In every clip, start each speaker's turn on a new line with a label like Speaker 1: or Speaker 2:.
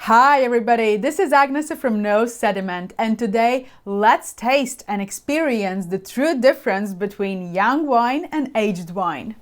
Speaker 1: Hi everybody, this is Agnes from Sediment, and today let's taste and experience the true difference between young wine and aged wine.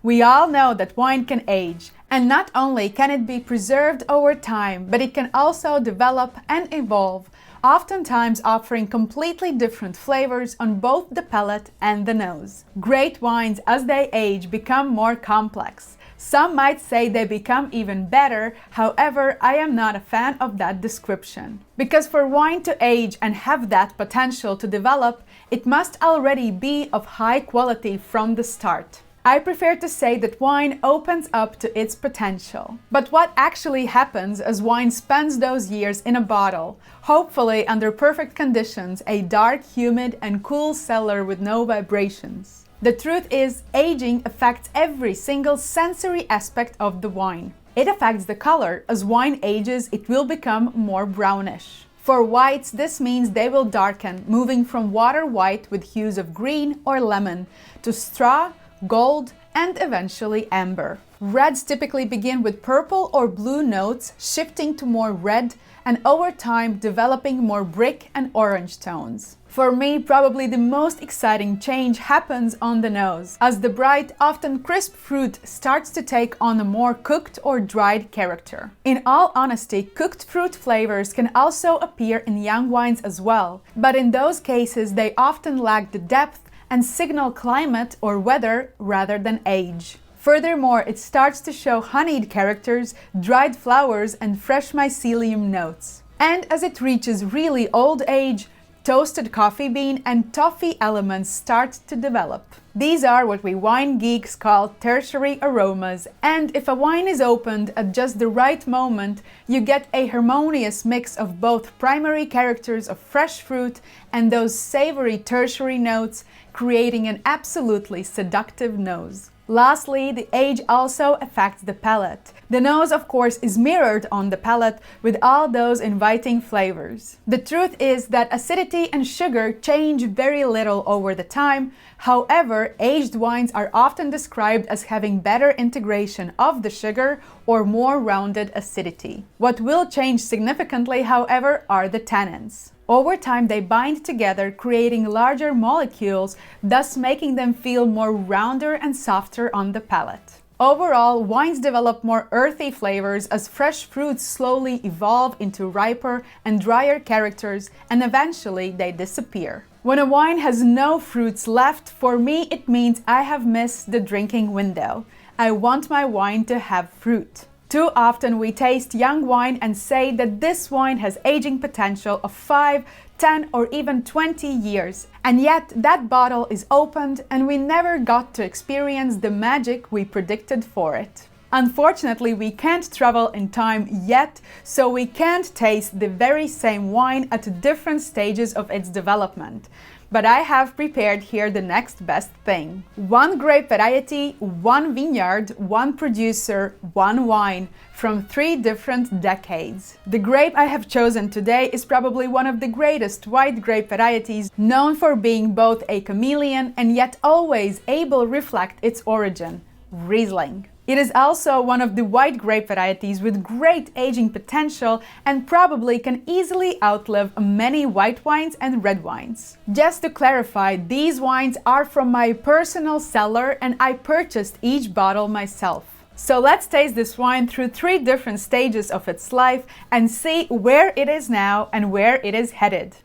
Speaker 1: We all know that wine can age, and not only can it be preserved over time, but it can also develop and evolve, oftentimes offering completely different flavors on both the palate and the nose. Great wines, as they age, become more complex. Some might say they become even better, however, I am not a fan of that description. Because for wine to age and have that potential to develop, it must already be of high quality from the start. I prefer to say that wine opens up to its potential. But what actually happens as wine spends those years in a bottle, hopefully under perfect conditions, a dark, humid and cool cellar with no vibrations? The truth is, aging affects every single sensory aspect of the wine. It affects the color. As wine ages, it will become more brownish. For whites, this means they will darken, moving from water white with hues of green or lemon to straw, gold, and eventually amber. Reds typically begin with purple or blue notes, shifting to more red, and over time developing more brick and orange tones. For me, probably the most exciting change happens on the nose, as the bright, often crisp fruit starts to take on a more cooked or dried character. In all honesty, cooked fruit flavors can also appear in young wines as well, but in those cases they often lack the depth and signal climate or weather rather than age. Furthermore, it starts to show honeyed characters, dried flowers, and fresh mycelium notes. And as it reaches really old age, toasted coffee bean and toffee elements start to develop. These are what we wine geeks call tertiary aromas, and if a wine is opened at just the right moment, you get a harmonious mix of both primary characters of fresh fruit and those savory tertiary notes, creating an absolutely seductive nose. Lastly, the age also affects the palate. The nose, of course, is mirrored on the palate with all those inviting flavors. The truth is that acidity and sugar change very little over the time. However, aged wines are often described as having better integration of the sugar or more rounded acidity. What will change significantly, however, are the tannins. Over time, they bind together, creating larger molecules, thus making them feel more rounder and softer on the palate. Overall, wines develop more earthy flavors as fresh fruits slowly evolve into riper and drier characters, and eventually they disappear. When a wine has no fruits left, for me it means I have missed the drinking window. I want my wine to have fruit. Too often we taste young wine and say that this wine has aging potential of 5, 10 or even 20 years. And yet that bottle is opened and we never got to experience the magic we predicted for it. Unfortunately, we can't travel in time yet, so we can't taste the very same wine at different stages of its development. But I have prepared here the next best thing. One grape variety, one vineyard, one producer, one wine from 3 different decades. The grape I have chosen today is probably one of the greatest white grape varieties, known for being both a chameleon and yet always able to reflect its origin, Riesling. It is also one of the white grape varieties with great aging potential and probably can easily outlive many white wines and red wines. Just to clarify, these wines are from my personal cellar and I purchased each bottle myself. So let's taste this wine through 3 different stages of its life and see where it is now and where it is headed.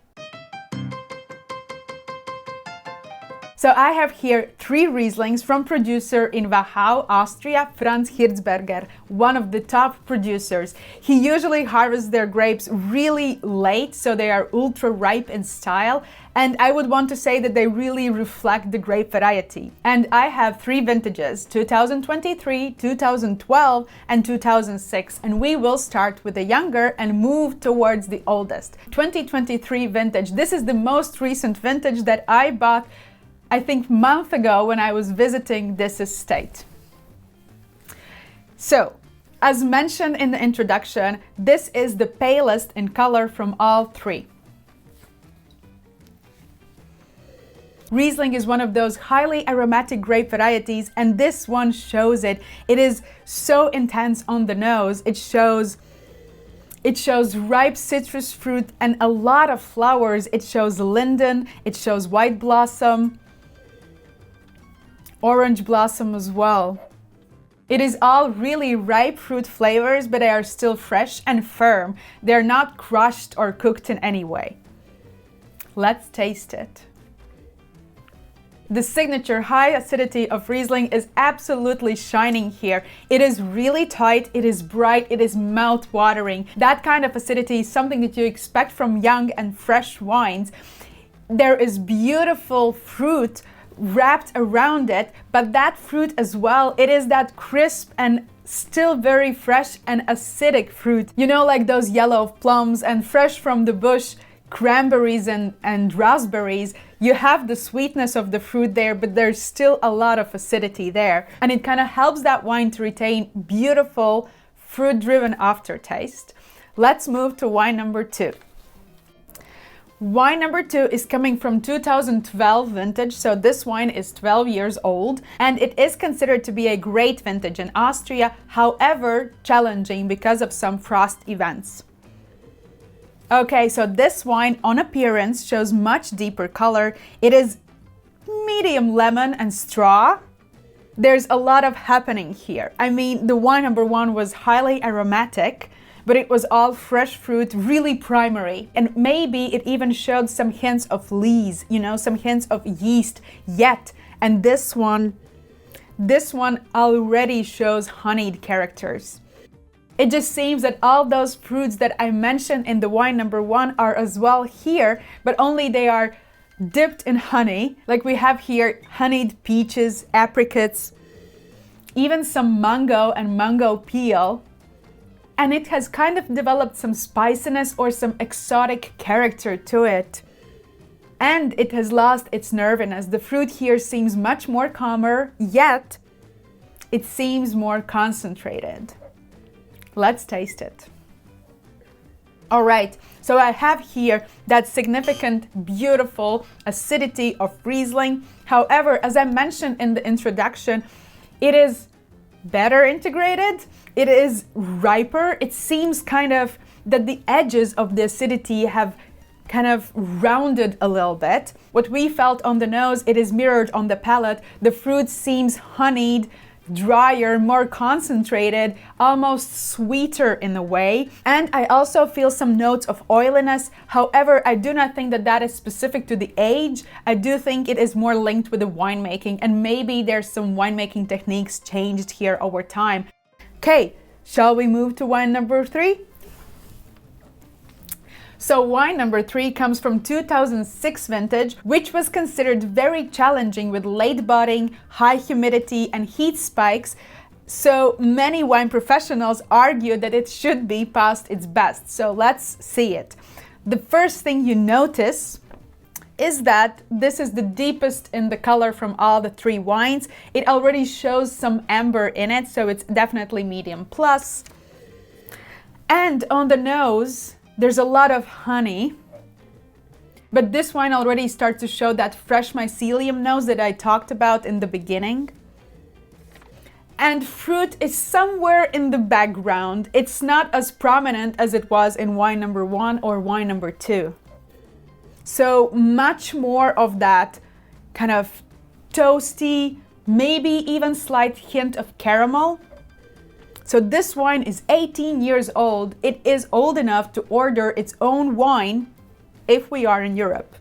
Speaker 1: So I have here 3 Rieslings from producer in Wachau, Austria, Franz Hirtzberger, one of the top producers. He usually harvests their grapes really late, so they are ultra ripe in style, and I would want to say that they really reflect the grape variety. And I have 3 vintages, 2023, 2012 and 2006, and we will start with the younger and move towards the oldest. 2023 vintage, this is the most recent vintage that I bought I think a month ago when I was visiting this estate. So, as mentioned in the introduction, this is the palest in color from all 3. Riesling is one of those highly aromatic grape varieties, and this one shows it. It is so intense on the nose. It shows ripe citrus fruit and a lot of flowers. It shows linden, it shows white blossom, orange blossom as well. It is all really ripe fruit flavors, but they are still fresh and firm. They're not crushed or cooked in any way. Let's taste it. The signature high acidity of Riesling is absolutely shining here. It is really tight, it is bright, it is mouth-watering. That kind of acidity is something that you expect from young and fresh wines. There is beautiful fruit wrapped around it, but that fruit as well, it is that crisp and still very fresh and acidic fruit. You know, like those yellow plums and fresh from the bush cranberries and raspberries. You have the sweetness of the fruit there, but there's still a lot of acidity there. And it kind of helps that wine to retain beautiful fruit-driven aftertaste. Let's move to wine number 2. Wine number 2 is coming from 2012 vintage, so this wine is 12 years old, and it is considered to be a great vintage in Austria, however challenging because of some frost events. Okay, so this wine on appearance shows much deeper color. It is medium lemon and straw. There's a lot of happening here. I mean, the wine number 1 was highly aromatic, but it was all fresh fruit, really primary. And maybe it even showed some hints of lees, you know, some hints of yeast yet. And this one already shows honeyed characters. It just seems that all those fruits that I mentioned in the wine number 1 are as well here, but only they are dipped in honey. Like we have here honeyed peaches, apricots, even some mango and mango peel. And it has kind of developed some spiciness or some exotic character to it. And it has lost its nerviness. The fruit here seems much more calmer, yet it seems more concentrated. Let's taste it. All right, so I have here that significant, beautiful acidity of Riesling. However, as I mentioned in the introduction, it is better integrated, it is riper. It seems kind of that the edges of the acidity have kind of rounded a little bit. What we felt on the nose, it is mirrored on the palate. The fruit seems honeyed, drier, more concentrated, almost sweeter in a way. And I also feel some notes of oiliness. However, I do not think that that is specific to the age. I do think it is more linked with the winemaking, and maybe there's some winemaking techniques changed here over time. Okay, shall we move to wine number 3? So wine number 3 comes from 2006 vintage, which was considered very challenging with late budding, high humidity and heat spikes. So many wine professionals argue that it should be past its best. So let's see it. The first thing you notice is that this is the deepest in the color from all the 3 wines. It already shows some amber in it, so it's definitely medium plus. And on the nose, there's a lot of honey, but this wine already starts to show that fresh mycelium nose that I talked about in the beginning. And fruit is somewhere in the background. It's not as prominent as it was in wine number 1 or wine number 2. So much more of that kind of toasty, maybe even slight hint of caramel. So this wine is 18 years old. It is old enough to order its own wine if we are in Europe.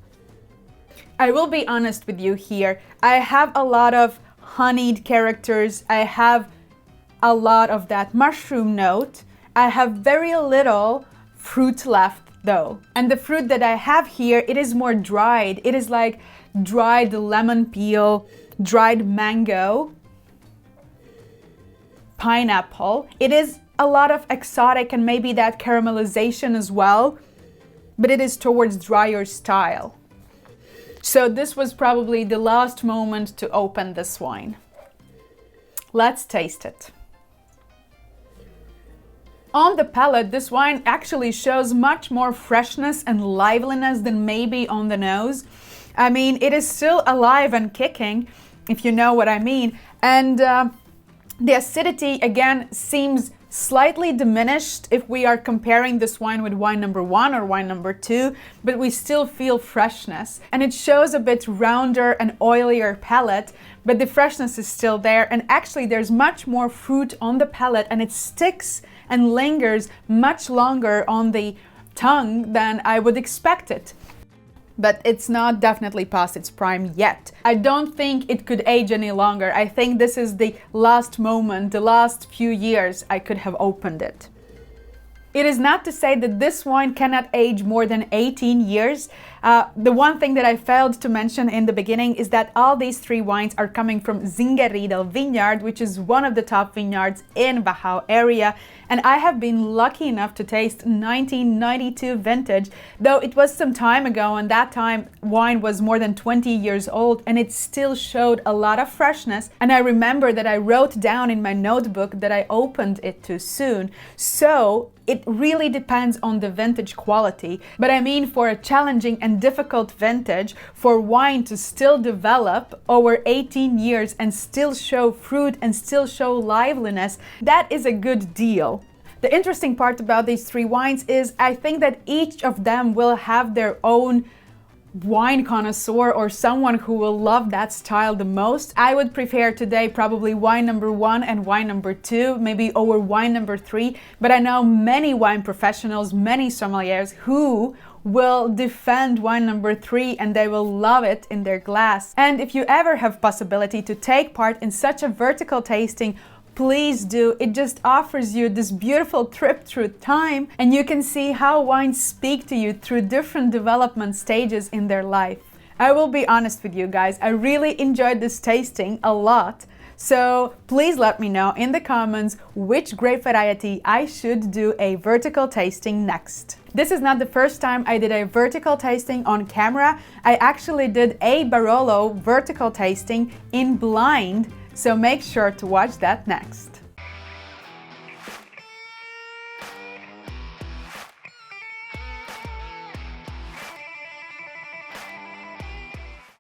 Speaker 1: I will be honest with you here. I have a lot of honeyed characters. I have a lot of that mushroom note. I have very little fruit left though. And the fruit that I have here, it is more dried. It is like dried lemon peel, dried mango, pineapple. It is a lot of exotic and maybe that caramelization as well, but it is towards drier style. So this was probably the last moment to open this wine. Let's taste it. On the palate, this wine actually shows much more freshness and liveliness than maybe on the nose. I mean, it is still alive and kicking, if you know what I mean. And the acidity, again, seems slightly diminished if we are comparing this wine with wine number 1 or wine number 2, but we still feel freshness. And it shows a bit rounder and oilier palate, but the freshness is still there. And actually there's much more fruit on the palate, and it sticks and lingers much longer on the tongue than I would expect it. But it's not definitely past its prime yet. I don't think it could age any longer. I think this is the last moment, the last few years I could have opened it. It is not to say that this wine cannot age more than 18 years. The one thing that I failed to mention in the beginning is that all these 3 wines are coming from Singerriedel vineyard, which is one of the top vineyards in Wachau area. And I have been lucky enough to taste 1992 vintage, though it was some time ago, and that time wine was more than 20 years old, and it still showed a lot of freshness. And I remember that I wrote down in my notebook that I opened it too soon. So it really depends on the vintage quality. But I mean, for a challenging and difficult vintage, for wine to still develop over 18 years and still show fruit and still show liveliness, that is a good deal. The interesting part about these 3 wines is I think that each of them will have their own wine connoisseur or someone who will love that style the most. I would prefer today probably wine number 1 and wine number 2, maybe over wine number 3, but I know many wine professionals, many sommeliers who will defend wine number 3 and they will love it in their glass. And if you ever have possibility to take part in such a vertical tasting, please do. It just offers you this beautiful trip through time, and you can see how wines speak to you through different development stages in their life. I will be honest with you guys, I really enjoyed this tasting a lot. So please let me know in the comments which grape variety I should do a vertical tasting next. This is not the first time I did a vertical tasting on camera. I actually did a Barolo vertical tasting in blind, so make sure to watch that next.